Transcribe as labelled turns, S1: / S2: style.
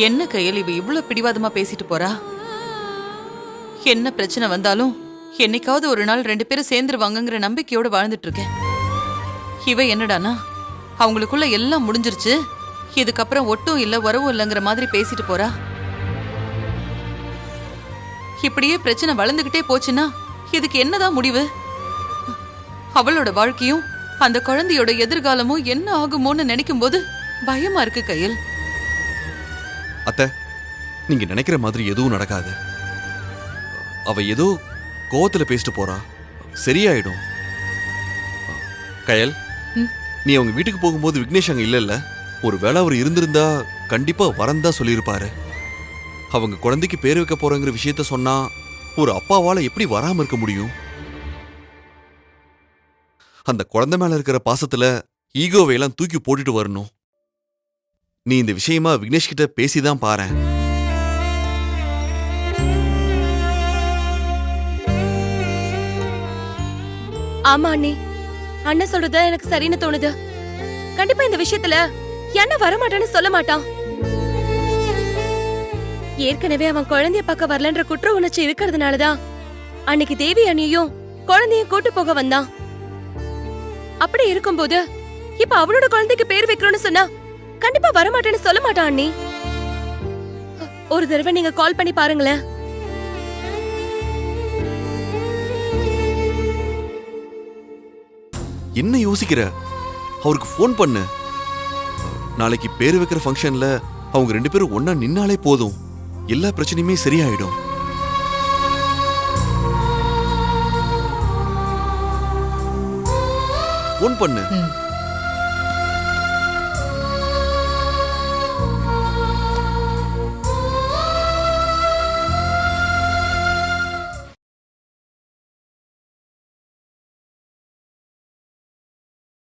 S1: என்ன கையில் இவ இவ்வளவு பிடிவாதமா பேசிட்டு போறா? என்ன பிரச்சனை வந்தாலும் என்னைக்காவது ஒரு நாள் 2 பேரும் சேர்ந்துருவாங்கங்கிற நம்பிக்கையோட வாழ்ந்துட்டு இருக்கேன். இவ என்னடானா அவங்களுக்குள்ள எல்லாம் முடிஞ்சிருச்சு, இதுக்கப்புறம் ஒட்டும் இல்ல உறவும் இல்லைங்கிற மாதிரி பேசிட்டு போறா. இப்படியே பிரச்சனை வளர்ந்துகிட்டே போச்சுன்னா இதுக்கு என்னதான் முடிவு? அவளோட வாழ்க்கையும் அந்த குழந்தையோட எதிர்காலமும் என்ன ஆகுமோன்னு நினைக்கும் போது பயமா இருக்கு கையில்.
S2: அத்தை, நீங்க நினைக்கிற மாதிரி எதுவும் நடக்காது. அவ ஏதோ கோவத்துல பேசிட்டு போறா, சரியாயிடும். கயல், நீ அவங்க வீட்டுக்கு போகும்போது விக்னேஷ் அங்க இல்ல. ஒரு வேளை அவர் இருந்திருந்தா கண்டிப்பா வரந்தா சொல்லியிருப்பாரு. அவங்க குழந்தைக்கு பேர் வைக்க போறங்கிற விஷயத்த சொன்னா ஒரு அப்பாவால எப்படி வராம இருக்க முடியும்? அந்த குழந்தை மேல இருக்கிற பாசத்துல ஈகோவை எல்லாம் தூக்கி போட்டுட்டு வரணும். நீ இந்த விஷயமா விக்னேஷ் கிட்ட பேசிதான் பாரேன்.
S3: ஆமா அண்ணி, அண்ணன் சொல்றது எனக்கு சரின்னு தோணுது. கண்டிப்பா இந்த விஷயத்துல என்ன வரமாட்டான்னு சொல்ல மாட்டான். ஏற்கனவே அவன் குழந்தைய பார்க்க வரலன்ற குற்ற உணர்ச்சி இருக்கிறதுனாலதான் அன்னைக்கு தேவி அண்ணியும் குழந்தையும் கூட்டு போக வந்தான். அப்படி இருக்கும்போது இப்ப அவனோட குழந்தைக்கு பேர் வைக்கணும்னு சொன்னா கண்டிப்பா வரமாட்டேன்னு சொல்ல மாட்டான் அண்ணி. ஒரு தடவை நீங்க கால் பண்ணி பாருங்களேன்.
S2: என்ன யோசிக்கிற? அவருக்கு ஃபோன் பண்ணு. நாளைக்கு பேர் வைக்கிற ஃபங்க்ஷன்ல அவங்க 2 பேரும் ஒன்னா நின்னாலே போதும், எல்லா பிரச்சனையுமே சரியாயிடும். ஃபோன் பண்ணு.